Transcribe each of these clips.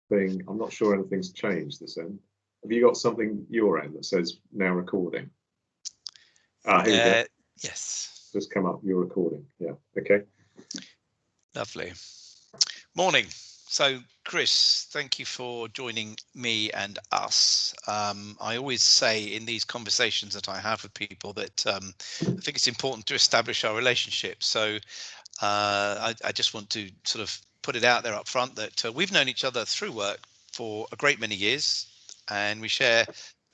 thing. I'm not sure anything's changed this end. Have you got something your end that says now recording? Here we go. Yes. Just come up, you're recording. Yeah, okay. Lovely. Morning. So, Chris, thank you for joining me and us. I always say in these conversations that I have with people that I think it's important to establish our relationship. So I just want to sort of put it out there up front that we've known each other through work for a great many years, and we share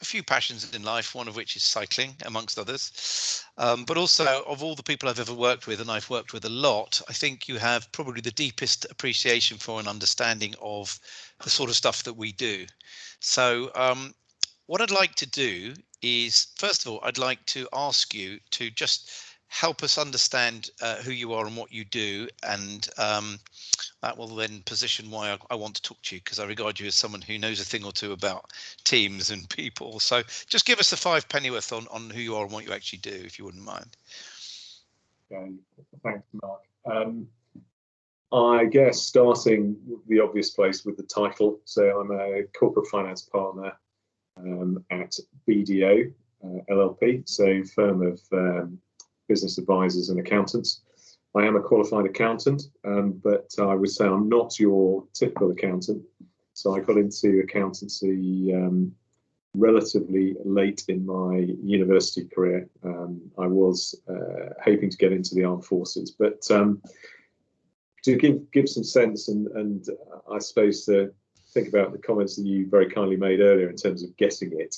a few passions in life, one of which is cycling, amongst others. But also, of all the people I've ever worked with, and I've worked with a lot, I think you have probably the deepest appreciation for and understanding of the sort of stuff that we do. So what I'd like to do is, first of all, I'd like to ask you to just help us understand who you are and what you do, and that will then position why I want to talk to you, because I regard you as someone who knows a thing or two about teams and people. So just give us a 5 pennyworth on who you are and what you actually do, if you wouldn't mind. Okay, thanks, Mark. I guess starting the obvious place with the title. So I'm a corporate finance partner at BDO LLP, so firm of business advisors and accountants. I am a qualified accountant, but I would say I'm not your typical accountant. So I got into accountancy relatively late in my university career. I was hoping to get into the armed forces, but to give some sense and I suppose to think about the comments that you very kindly made earlier in terms of getting it.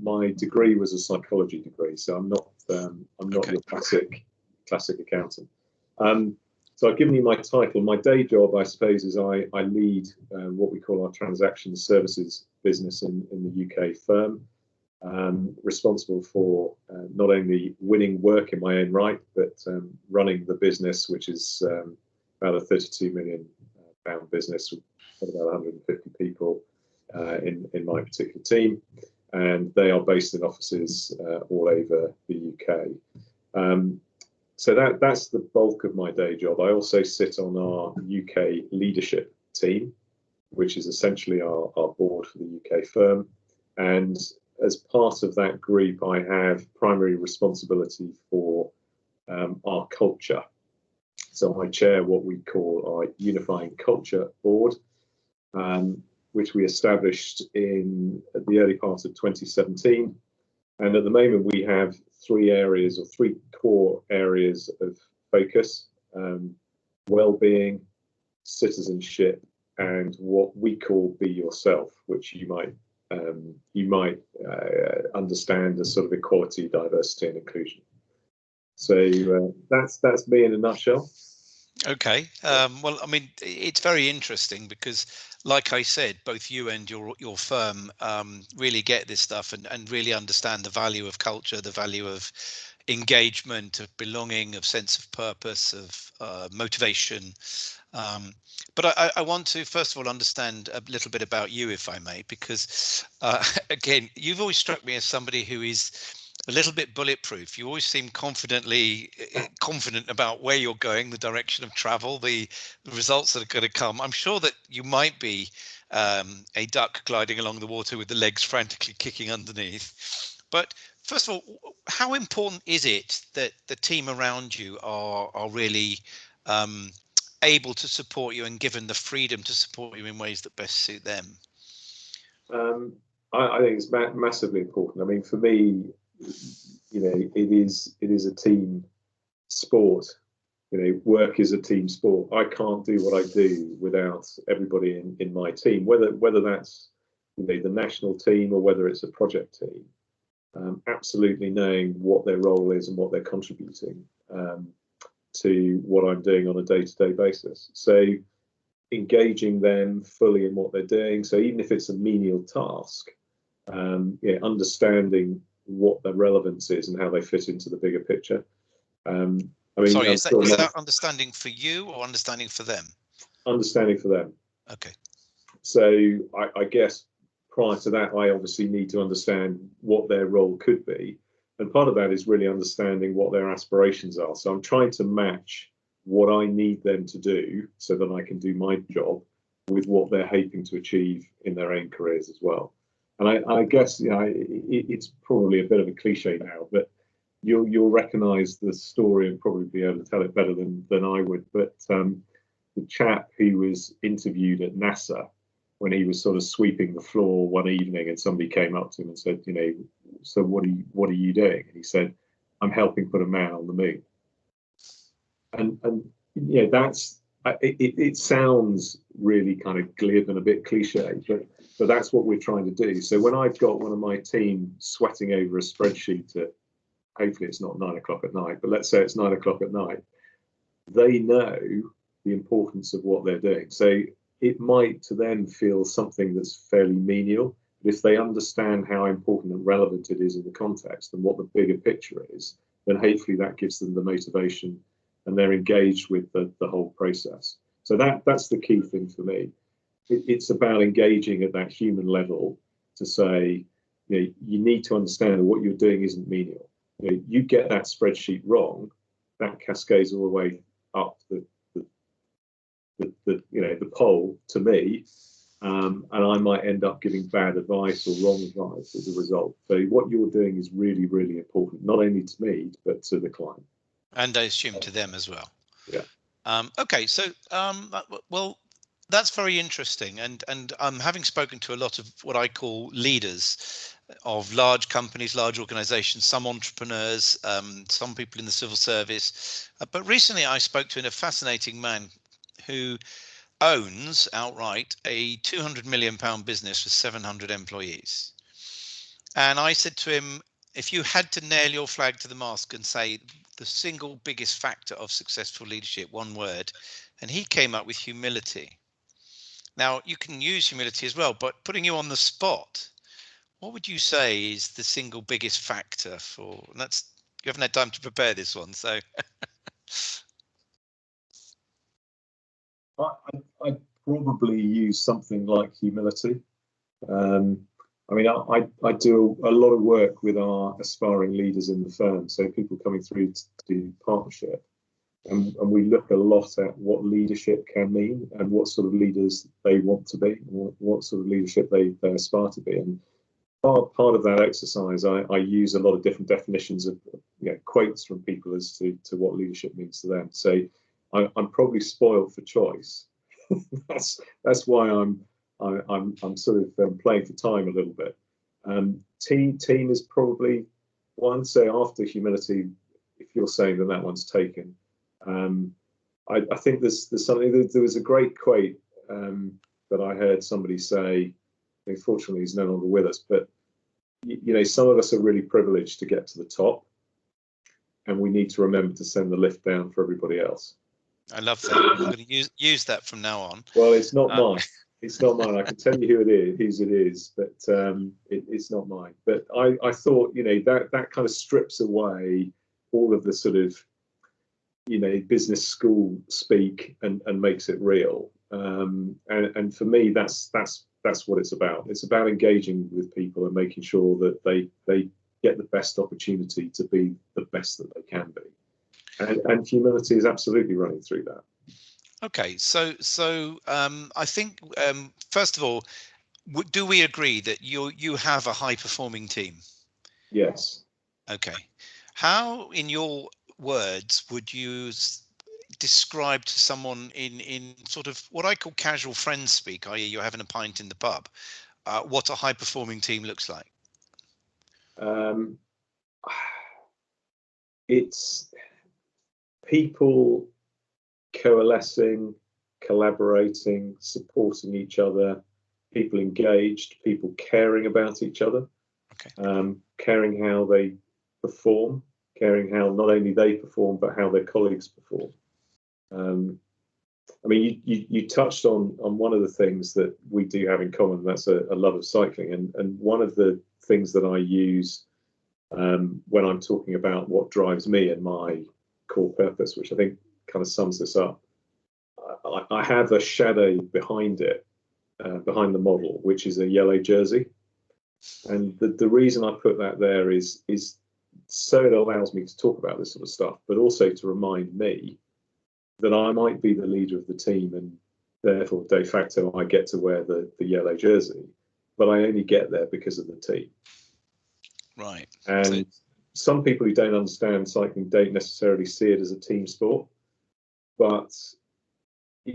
My degree was a psychology degree, so I'm not your classic accountant. So I've given you my title. My day job, I suppose, is I lead what we call our transaction services business in the UK firm. Responsible for not only winning work in my own right, but running the business, which is about a £32 million business with about 150 people in my particular team, and they are based in offices all over the UK. So that's the bulk of my day job. I also sit on our UK leadership team, which is essentially our board for the UK firm. And as part of that group, I have primary responsibility for our culture. So I chair what we call our Unifying Culture Board, which we established in the early part of 2017. And at the moment, we have three core areas of focus: well-being, citizenship, and what we call Be Yourself, which you might understand as sort of equality, diversity, and inclusion. So that's me in a nutshell. Okay. Well, I mean, it's very interesting because, like I said, both you and your firm really get this stuff and really understand the value of culture, the value of engagement, of belonging, of sense of purpose, of motivation. But I want to, first of all, understand a little bit about you, if I may, because, again, you've always struck me as somebody who is a little bit bulletproof. You always seem confident about where you're going, the direction of travel, the results that are going to come. I'm sure that you might be a duck gliding along the water with the legs frantically kicking underneath. But first of all, how important is it that the team around you are really able to support you and given the freedom to support you in ways that best suit them? I think it's massively important. I mean, for me, it is a team sport. Work is a team sport. I can't do what I do without everybody in my team, whether that's the national team or whether it's a project team. Absolutely knowing what their role is and what they're contributing to what I'm doing on a day-to-day basis. So engaging them fully in what they're doing. So even if it's a menial task, understanding what their relevance is and how they fit into the bigger picture. Sorry, is that understanding for you or understanding for them? Understanding for them. Okay. So I guess prior to that, I obviously need to understand what their role could be. And part of that is really understanding what their aspirations are. So I'm trying to match what I need them to do so that I can do my job with what they're hoping to achieve in their own careers as well. And I guess, you know, it's probably a bit of a cliche now, but you'll recognise the story and probably be able to tell it better than I would. But the chap who was interviewed at NASA, when he was sort of sweeping the floor one evening, and somebody came up to him and said, you know, so what are you doing? And he said, I'm helping put a man on the moon. And you know, that's it sounds really kind of glib and a bit cliche, but that's what we're trying to do. So when I've got one of my team sweating over a spreadsheet at, hopefully it's not 9 o'clock at night, but let's say it's 9 o'clock at night, they know the importance of what they're doing. So it might to them feel something that's fairly menial, but if they understand how important and relevant it is in the context and what the bigger picture is, then hopefully that gives them the motivation and they're engaged with the whole process. So that's the key thing for me. It's about engaging at that human level to say, you know, you need to understand that what you're doing isn't menial. You know, you get that spreadsheet wrong, that cascades all the way up the you know, the pole to me, and I might end up giving bad advice or wrong advice as a result. So what you're doing is really, really important, not only to me but to the client. And I assume to them as well. Yeah. Okay, so well, that's very interesting. And having spoken to a lot of what I call leaders of large companies, large organizations, some entrepreneurs, some people in the civil service. But recently I spoke to a fascinating man who owns outright a £200 million business with 700 employees. And I said to him, if you had to nail your flag to the mast and say the single biggest factor of successful leadership, one word, and he came up with humility. Now, you can use humility as well, but putting you on the spot, what would you say is the single biggest factor for, and that's, you haven't had time to prepare this one, so. I'd probably use something like humility. I mean, I do a lot of work with our aspiring leaders in the firm, so people coming through to partnership, and we look a lot at what leadership can mean and what sort of leaders they want to be, and what sort of leadership they aspire to be. And part of that exercise, I use a lot of different definitions of, you know, quotes from people as to what leadership means to them. So I'm probably spoiled for choice. that's why I'm sort of playing for time a little bit. Team is probably one. So after humility, if you're saying that one's taken, I think there's something. There was a great quote that I heard somebody say. Unfortunately, he's no longer with us, but you know, some of us are really privileged to get to the top, and we need to remember to send the lift down for everybody else. I love that. I'm going to use that from now on. Well, it's not mine. It's not mine. I can tell you whose it is, but it's not mine. But I thought, you know, that kind of strips away all of the sort of, you know, business school speak and makes it real. And for me, that's what it's about. It's about engaging with people and making sure that they get the best opportunity to be the best that they can be. And humility is absolutely running through that. Okay, so I think first of all, do we agree that you have a high performing team? Yes. Okay, how, in your words, would you describe to someone in sort of what I call casual friend speak, i.e., you're having a pint in the pub, what a high performing team looks like? It's people coalescing, collaborating, supporting each other, people engaged, people caring about each other, okay. Caring how they perform, caring how not only they perform, but how their colleagues perform. I mean, you touched on one of the things that we do have in common, that's a love of cycling. And one of the things that I use when I'm talking about what drives me and my core purpose, which I think kind of sums this up, I have a shadow behind it, behind the model, which is a yellow jersey. And the reason I put that there is so it allows me to talk about this sort of stuff, but also to remind me that I might be the leader of the team, and Therefore, de facto, I get to wear the yellow jersey, but I only get there because of the team. Right. And some people who don't understand cycling don't necessarily see it as a team sport, but I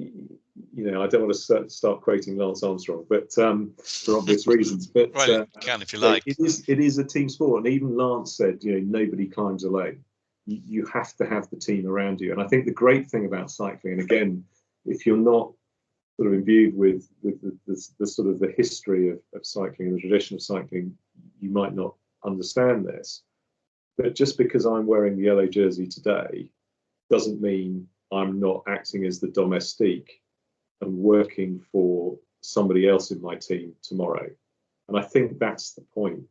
don't want to start quoting Lance Armstrong, but for obvious reasons. But well, you can if you like. It is a team sport, and even Lance said, nobody climbs alone. You have to have the team around you. And I think the great thing about cycling, and again, if you're not sort of imbued with the sort of the history of cycling and the tradition of cycling, you might not understand this. But just because I'm wearing the yellow jersey today doesn't mean I'm not acting as the domestique and working for somebody else in my team tomorrow. And I think that's the point.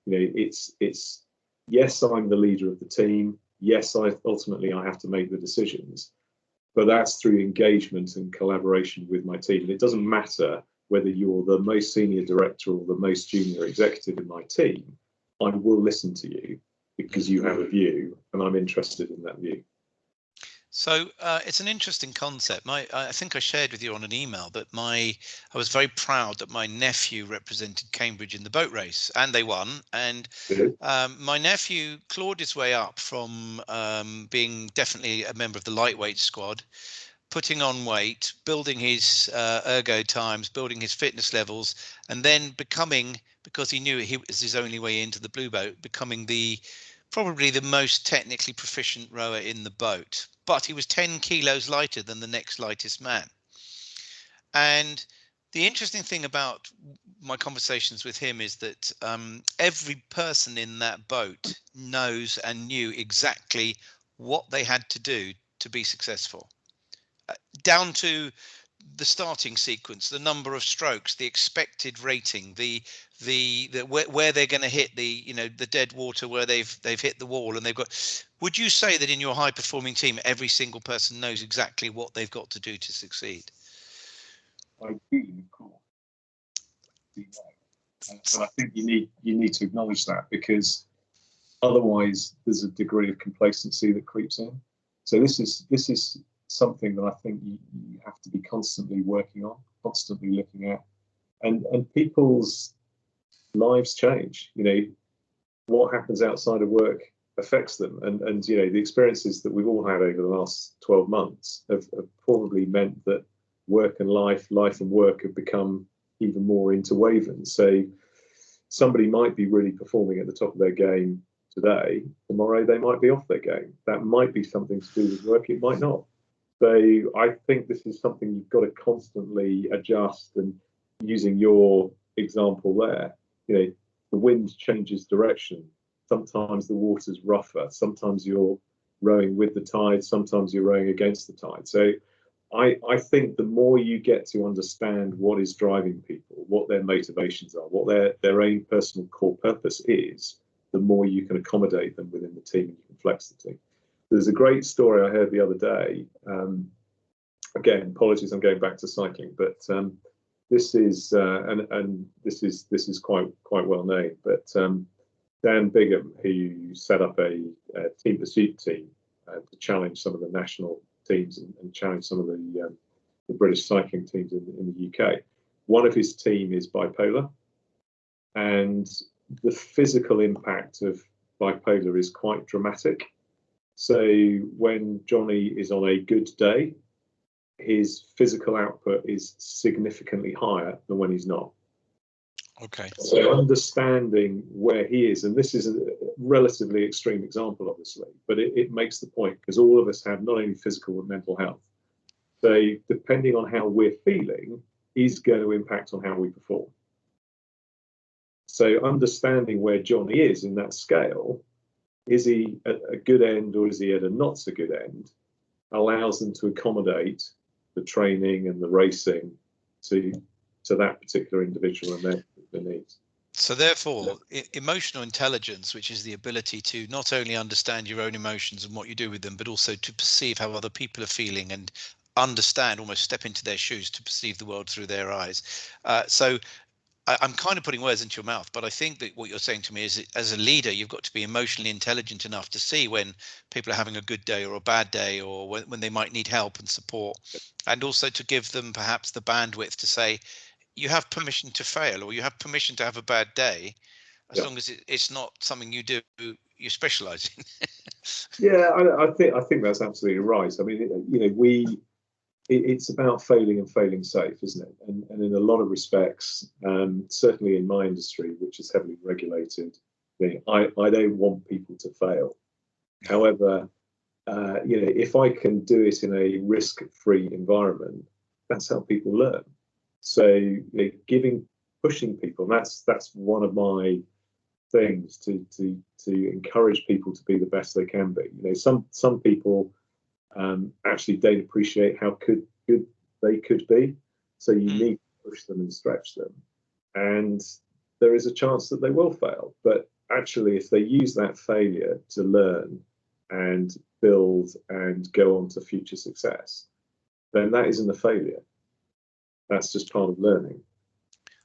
It's yes, I'm the leader of the team. Yes, ultimately I have to make the decisions, but that's through engagement and collaboration with my team. And it doesn't matter whether you're the most senior director or the most junior executive in my team. I will listen to you because you have a view and I'm interested in that view. So it's an interesting concept. I think I shared with you on an email that I was very proud that my nephew represented Cambridge in the boat race, and they won. And my nephew clawed his way up from being definitely a member of the lightweight squad, putting on weight, building his ergo times, building his fitness levels, and then becoming, because he knew it was his only way into the blue boat, becoming probably the most technically proficient rower in the boat. But he was 10 kilos lighter than the next lightest man. And the interesting thing about my conversations with him is that every person in that boat knows and knew exactly what they had to do to be successful, down to the starting sequence, the number of strokes, the expected rating, where they're going to hit the dead water, where they've hit the wall, and they've got. Would you say that in your high performing team, every single person knows exactly what they've got to do to succeed? I do, of course. And I think you need to acknowledge that, because otherwise there's a degree of complacency that creeps in. So this is something that I think you have to be constantly working on, constantly looking at, and people's lives change. What happens outside of work affects them, and the experiences that we've all had over the last 12 months have probably meant that work and life and work have become even more interwoven. So somebody might be really performing at the top of their game today, tomorrow they might be off their game. That might be something to do with work, it might not. So I think this is something you've got to constantly adjust. And using your example there, the wind changes direction. Sometimes the water's rougher. Sometimes you're rowing with the tide. Sometimes you're rowing against the tide. So I think the more you get to understand what is driving people, what their motivations are, what their own personal core purpose is, the more you can accommodate them within the team and you can flex the team. There's a great story I heard the other day. Again, apologies, I'm going back to cycling, but this is and this is quite well known. But Dan Bigham, who set up a team pursuit team to challenge some of the national teams and challenge some of the British cycling teams in the UK. One of his team is bipolar, and the physical impact of bipolar is quite dramatic. So when Johnny is on a good day, his physical output is significantly higher than when he's not. Okay. So understanding where he is, and this is a relatively extreme example, obviously, but it makes the point, because all of us have not only physical but mental health. So depending on how we're feeling is going to impact on how we perform. So understanding where Johnny is in that scale, is he at a good end or is he at a not so good end, allows them to accommodate the training and the racing to that particular individual and their needs. So therefore, emotional intelligence, which is the ability to not only understand your own emotions and what you do with them, but also to perceive how other people are feeling and understand, almost step into their shoes to perceive the world through their eyes. So I'm kind of putting words into your mouth, but I think that what you're saying to me is that as a leader, you've got to be emotionally intelligent enough to see when people are having a good day or a bad day, or when they might need help and support, and also to give them perhaps the bandwidth to say, you have permission to fail, or you have permission to have a bad day, as Yeah. long as it's not something you do, you specialize in. Yeah, I think that's absolutely right. I mean, it's about failing and failing safe, isn't it? And in a lot of respects, certainly in my industry, which is heavily regulated, I don't want people to fail. However, if I can do it in a risk-free environment, that's how people learn. So pushing people, that's one of my things to encourage people to be the best they can be. Some people actually don't appreciate how good they could be. So you need to push them and stretch them. And there is a chance that they will fail. But actually, if they use that failure to learn and build and go on to future success, then that isn't a failure. That's just part of learning.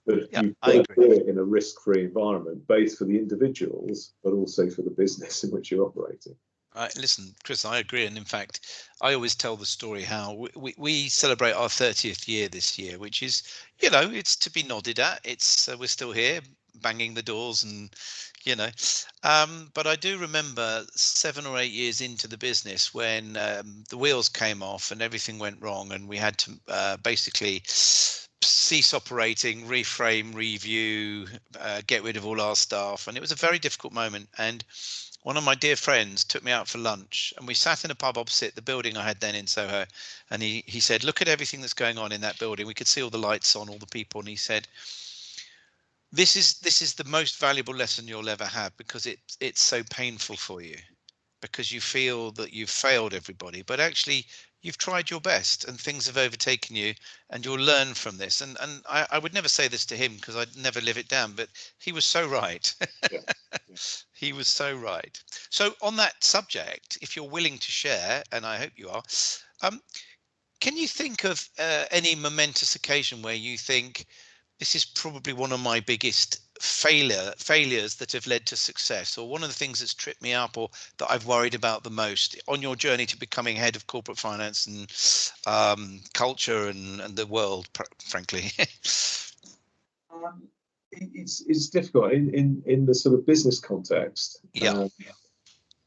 But Yeah, you've I got to agree. do it in a risk-free environment, both for the individuals, but also for the business in which you're operating. Listen, Chris, I agree. And in fact, I always tell the story how we celebrate our 30th year this year, which is, it's to be nodded at. It's we're still here banging the doors and, but I do remember 7 or 8 years into the business when the wheels came off and everything went wrong, and we had to basically cease operating, reframe, review, get rid of all our staff. And it was a very difficult moment. And one of my dear friends took me out for lunch, and we sat in a pub opposite the building I had then in Soho. And he said, look at everything that's going on in that building. We could see all the lights on, all the people. And he said, this is the most valuable lesson you'll ever have, because it's so painful for you, because you feel that you've failed everybody, but actually you've tried your best and things have overtaken you, and you'll learn from this. And I would never say this to him because I'd never live it down, but he was so right. Yeah. Yeah. He was so right. So on that subject, if you're willing to share, and I hope you are, um, can you think of any momentous occasion where you think this is probably one of my biggest failures that have led to success, or one of the things that's tripped me up, or that I've worried about the most on your journey to becoming head of corporate finance and culture and the world, frankly? It's difficult in the sort of business context. Yeah.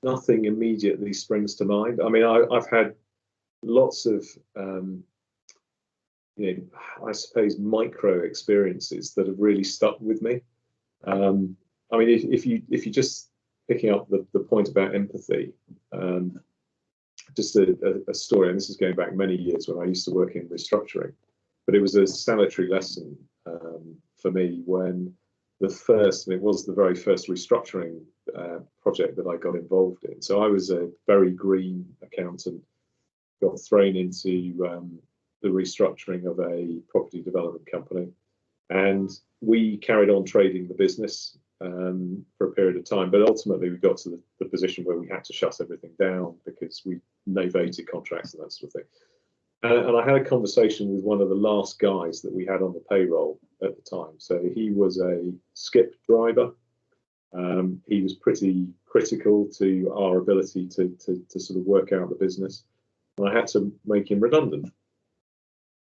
Nothing immediately springs to mind. I mean, I've had lots of I suppose micro experiences that have really stuck with me. I mean, if you just picking up the point about empathy, just a story, and this is going back many years when I used to work in restructuring, but it was a salutary lesson for me when it was the very first restructuring project that I got involved in. So I was a very green accountant, got thrown into the restructuring of a property development company, and we carried on trading the business for a period of time. But ultimately, we got to the position where we had to shut everything down because we novated contracts and that sort of thing. And I had a conversation with one of the last guys that we had on the payroll at the time. So he was a skip driver. He was pretty critical to our ability to sort of work out the business. And I had to make him redundant.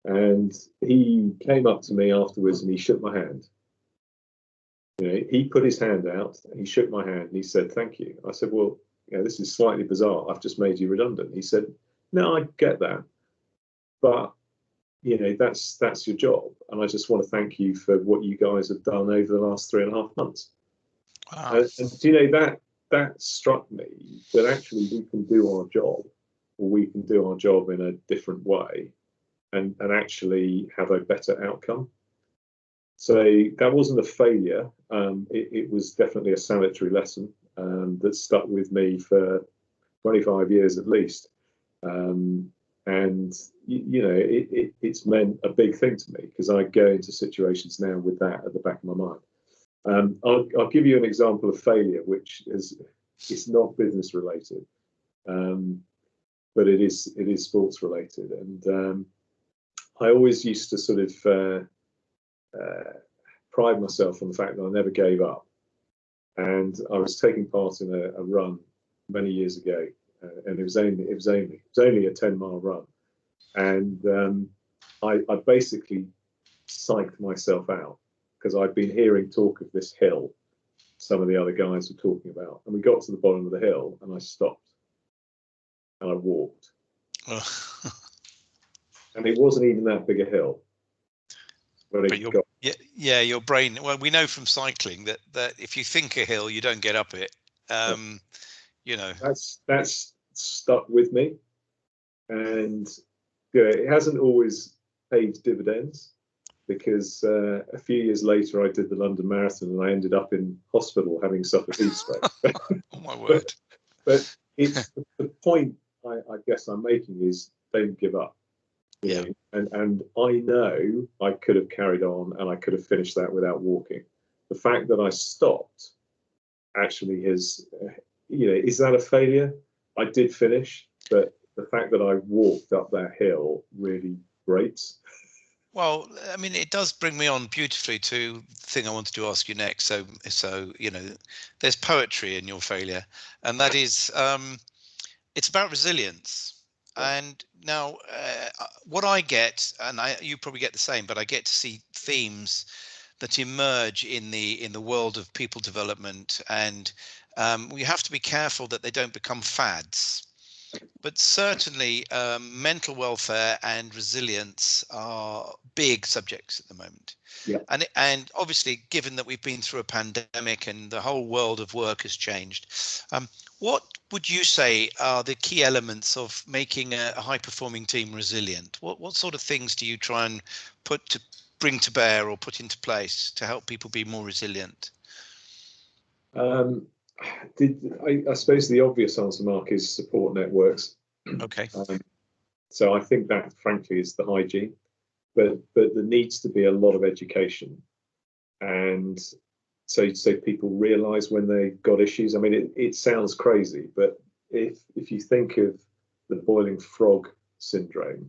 And he came up to me afterwards and he shook my hand. He put his hand out and he shook my hand and he said, "Thank you." I said, "Well, this is slightly bizarre. I've just made you redundant." He said, "No, I get that. But that's your job, and I just want to thank you for what you guys have done over the last 3.5 months." Wow. And that struck me, that actually we can do our job, or we can do our job in a different way, and actually have a better outcome. So that wasn't a failure. It was definitely a salutary lesson that stuck with me for 25 years at least. And it's meant a big thing to me because I go into situations now with that at the back of my mind. I'll give you an example of failure, which it's not business related, but it is sports related. And I always used to sort of pride myself on the fact that I never gave up. And I was taking part in a run many years ago, and it was only a 10-mile run, and I basically psyched myself out because I'd been hearing talk of this hill some of the other guys were talking about, and we got to the bottom of the hill, and I stopped and I walked, and it wasn't even that big a hill. But your brain. Well, we know from cycling that if you think a hill, you don't get up it. You know, that's stuck with me, and it hasn't always paid dividends, because a few years later I did the London Marathon and I ended up in hospital having suffered heat stroke. Oh my word! But it's the point I guess I'm making is don't give up. You know, and I know I could have carried on and I could have finished that without walking. The fact that I stopped actually is, is that a failure? I did finish, but the fact that I walked up that hill really grates. Well, I mean, it does bring me on beautifully to the thing I wanted to ask you next. So there's poetry in your failure, and that is, it's about resilience. And now, what I get, and you probably get the same, but I get to see themes that emerge in the world of people development, and we have to be careful that they don't become fads. But certainly, mental welfare and resilience are big subjects at the moment. Yeah. And obviously, given that we've been through a pandemic and the whole world of work has changed, what would you say are the key elements of making a high-performing team resilient? What sort of things do you try and bring to bear or put into place to help people be more resilient? I suppose the obvious answer, Mark, is support networks. Okay. So I think that, frankly, is the hygiene, but there needs to be a lot of education, and so people realise when they've got issues. I mean, it sounds crazy, but if you think of the boiling frog syndrome,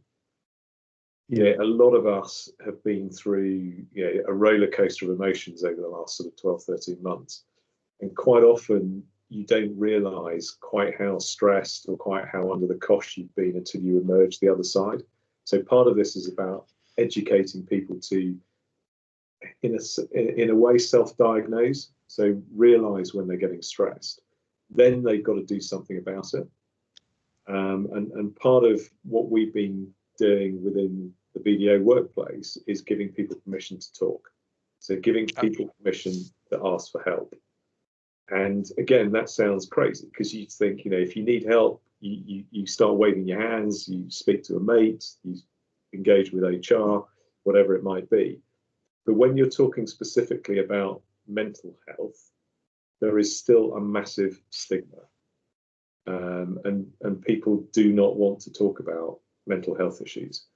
a lot of us have been through a roller coaster of emotions over the last sort of 12, 13 months. And quite often you don't realise quite how stressed or quite how under the cosh you've been until you emerge the other side. So part of this is about educating people to, in a way, self-diagnose. So realise when they're getting stressed. Then they've got to do something about it. And part of what we've been doing within the BDO workplace is giving people permission to talk. So giving people permission to ask for help. And again, that sounds crazy because you think, if you need help, you start waving your hands, you speak to a mate, you engage with HR, whatever it might be. But when you're talking specifically about mental health, there is still a massive stigma. And people do not want to talk about mental health issues.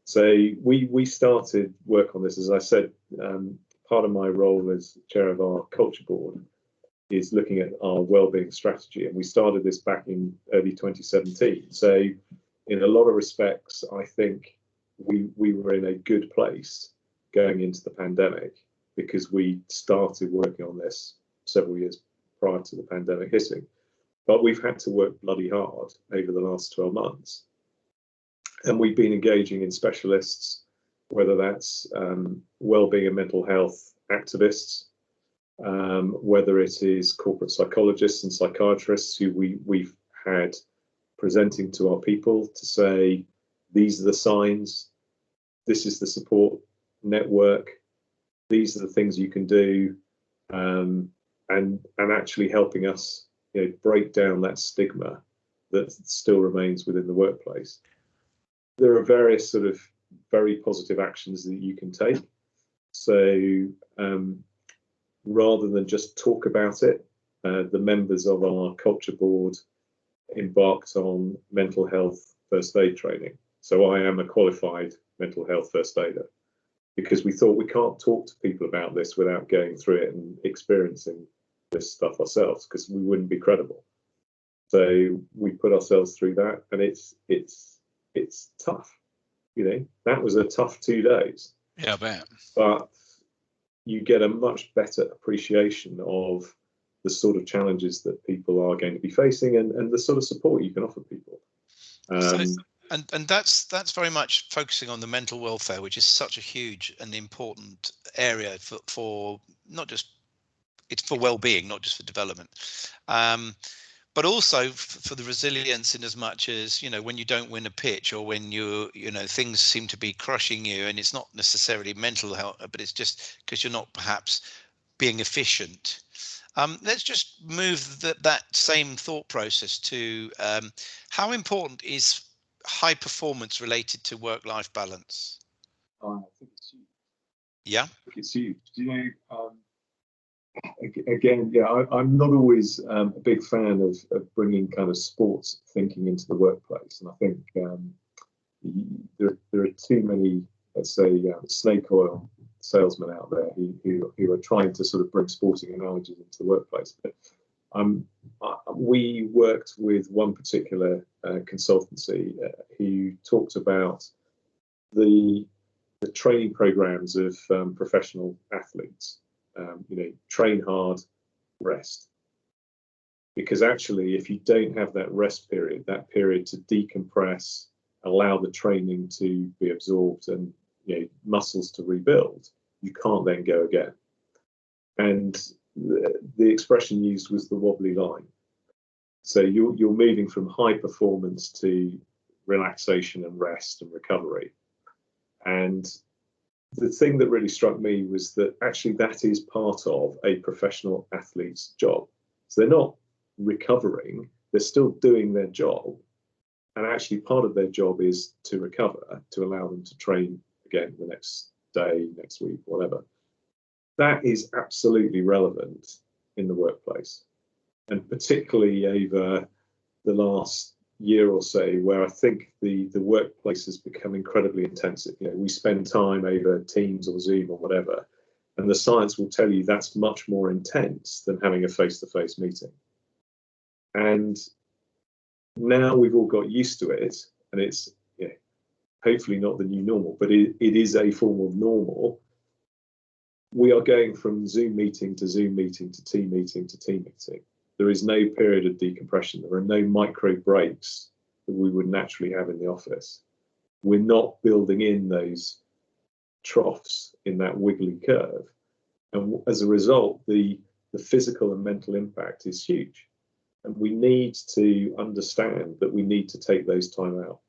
So we started work on this. As I said, part of my role as chair of our culture board is looking at our wellbeing strategy, and we started this back in early 2017. So in a lot of respects, I think we were in a good place going into the pandemic because we started working on this several years prior to the pandemic hitting. But we've had to work bloody hard over the last 12 months. And we've been engaging in specialists, whether that's wellbeing and mental health activists, whether it is corporate psychologists and psychiatrists who we've had presenting to our people to say, these are the signs, this is the support network, these are the things you can do, and actually helping us break down that stigma that still remains within the workplace. There are various sort of very positive actions that you can take. So rather than just talk about it, the members of our culture board embarked on mental health first aid training. So I am a qualified mental health first aider because we thought we can't talk to people about this without going through it and experiencing this stuff ourselves, because we wouldn't be credible. So we put ourselves through that, and it's tough. That was a tough 2 days. Yeah, I bet. But you get a much better appreciation of the sort of challenges that people are going to be facing, and the sort of support you can offer people. So, and that's very much focusing on the mental welfare, which is such a huge and important area for not just, it's for well-being, not just for development, but also for the resilience, in as much as, you know, when you don't win a pitch, or when you know, things seem to be crushing you, and it's not necessarily mental health, but it's just because you're not perhaps being efficient. Let's just move that same thought process to how important is high performance related to work-life balance? I think it's huge. Yeah. I think it's huge. Do you know, again, yeah, I'm not always a big fan of bringing kind of sports thinking into the workplace. And I think there are too many, let's say, snake oil salesmen out there who are trying to sort of bring sporting analogies into the workplace. But we worked with one particular consultancy who talked about the training programs of professional athletes. You know, train hard, rest. Because actually, if you don't have that rest period, that period to decompress, allow the training to be absorbed, and, you know, muscles to rebuild, you can't then go again. And the expression used was the wobbly line. So you're moving from high performance to relaxation and rest and recovery. And the thing that really struck me was that actually that is part of a professional athlete's job. So they're not recovering, they're still doing their job. And actually part of their job is to recover, to allow them to train again the next day, next week, whatever. That is absolutely relevant in the workplace. And particularly over the last year or so, where I think the workplace has become incredibly intensive. You know, we spend time over Teams or Zoom or whatever, and the science will tell you that's much more intense than having a face-to-face meeting. And now we've all got used to it, and it's, you know, hopefully not the new normal, but it is a form of normal. We are going from Zoom meeting to Zoom meeting to team meeting to team meeting. There is no period of decompression. There are no micro breaks that we would naturally have in the office. We're not building in those troughs in that wiggly curve. And as a result, the physical and mental impact is huge. And we need to understand that we need to take those time out.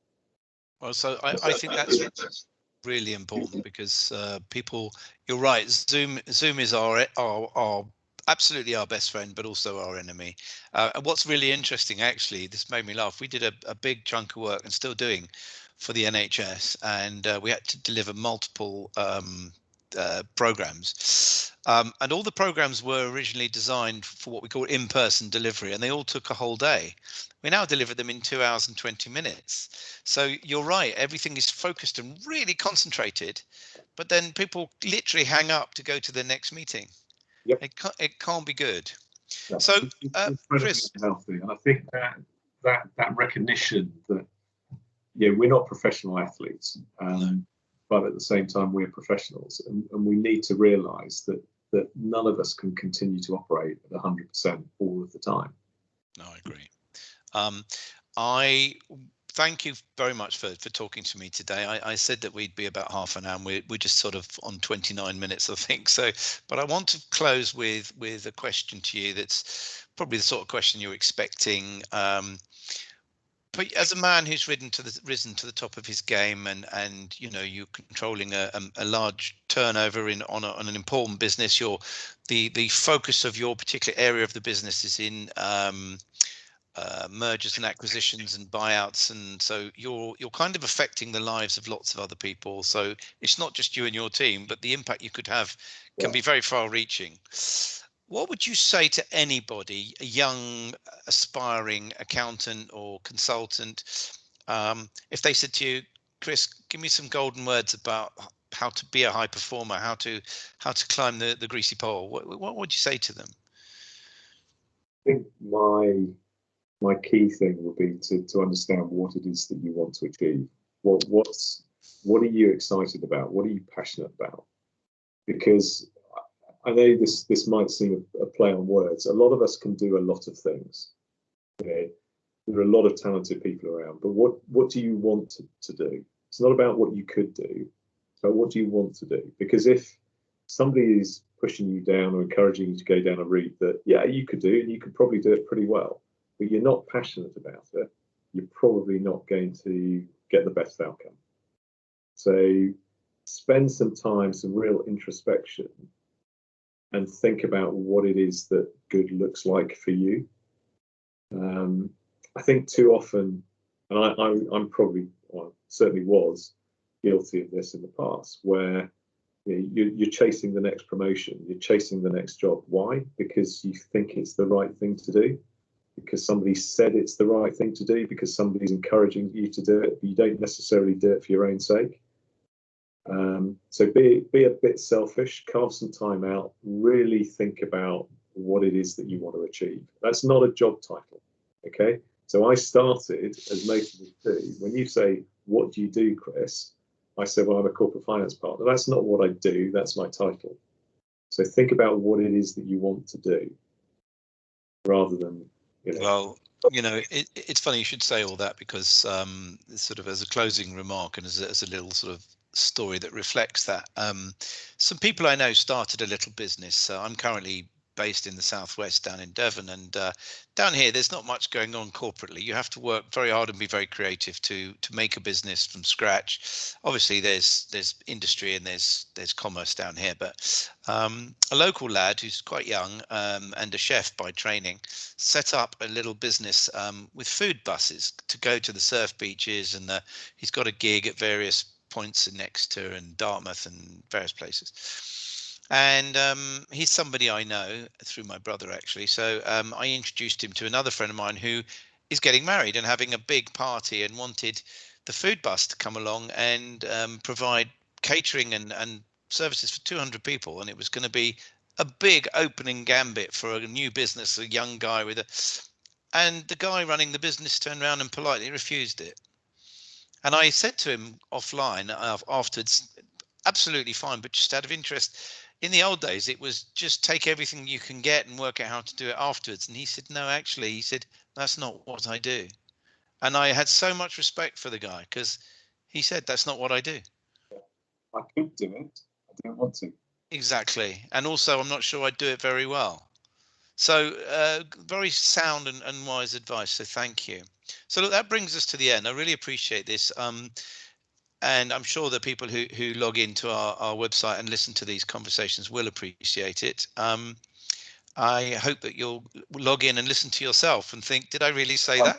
Well, so I think that's really important, because people, you're right, Zoom is our absolutely our best friend, but also our enemy. And what's really interesting, actually, this made me laugh. We did a big chunk of work, and still doing, for the NHS, and we had to deliver multiple programs, and all the programs were originally designed for what we call in-person delivery, and they all took a whole day. We now deliver them in 2 hours and 20 minutes. So you're right, everything is focused and really concentrated, but then people literally hang up to go to the next meeting. Yep. It can't be good. No, So Chris, healthy, and I think that recognition that, yeah, we're not professional athletes, No. but at the same time we're professionals, and we need to realise that none of us can continue to operate at 100% all of the time. No, I agree. I thank you very much for talking to me today. I said that we'd be about half an hour, and we're just sort of on 29 minutes, I think. So, but I want to close with a question to you that's probably the sort of question you're expecting. But as a man who's risen to the top of his game, and you know, you're controlling a large turnover on an important business, the focus of your particular area of the business is in mergers and acquisitions and buyouts, and so you're kind of affecting the lives of lots of other people. So it's not just you and your team, but the impact you could have can be very far-reaching. What would you say to anybody, a young aspiring accountant or consultant, if they said to you, Chris, give me some golden words about how to be a high performer, how to climb the greasy pole? What would you say to them? I think my key thing would be to understand what it is that you want to achieve. What are you excited about? What are you passionate about? Because I know this might seem a play on words. A lot of us can do a lot of things. Okay? There are a lot of talented people around, but what do you want to do? It's not about what you could do, it's about what do you want to do. Because if somebody is pushing you down or encouraging you to go down a route that, yeah, you could do, and you could probably do it pretty well, but you're not passionate about it, you're probably not going to get the best outcome. So spend some time, some real introspection, and think about what it is that good looks like for you. I think too often, and I'm probably, well, certainly was guilty of this in the past, where you're chasing the next promotion, you're chasing the next job. Why? Because you think it's the right thing to do, because somebody said it's the right thing to do, because somebody's encouraging you to do it, but you don't necessarily do it for your own sake. So be a bit selfish, carve some time out, really think about what it is that you want to achieve. That's not a job title, okay? So I started, as most of us do, when you say, what do you do, Chris? I said, well, I'm a corporate finance partner. That's not what I do, that's my title. So think about what it is that you want to do, rather than, Well, it's funny you should say all that, because sort of as a closing remark and as a little sort of story that reflects that, some people I know started a little business. I'm currently based in the southwest down in Devon, and down here there's not much going on corporately. You have to work very hard and be very creative to make a business from scratch. Obviously there's industry and there's commerce down here, but a local lad who's quite young and a chef by training set up a little business with food buses to go to the surf beaches, and he's got a gig at various points in Exeter and Dartmouth and various places. And he's somebody I know through my brother, actually. So I introduced him to another friend of mine who is getting married and having a big party, and wanted the food bus to come along and provide catering and services for 200 people. And it was going to be a big opening gambit for a new business, a young guy with a... And the guy running the business turned around and politely refused it. And I said to him offline afterwards, absolutely fine, but just out of interest, in the old days, it was just take everything you can get and work out how to do it afterwards. And he said, no, actually, he said, that's not what I do. And I had so much respect for the guy, because he said, that's not what I do. I could do it, I don't want to. Exactly. And also, I'm not sure I'd do it very well. So very sound and wise advice. So thank you. So look, that brings us to the end. I really appreciate this. And I'm sure that people who log into our website and listen to these conversations will appreciate it. I hope that you'll log in and listen to yourself and think, did I really say that?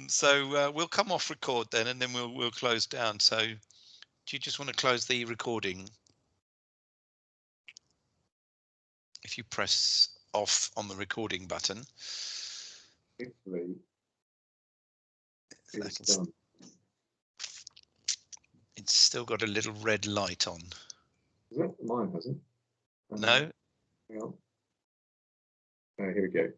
So we'll come off record then, and then we'll close down. So do you just want to close the recording? If you press off on the recording button. Hopefully it's done. It's still got a little red light on. Is it? Mine hasn't. No? Hang on. Here we go.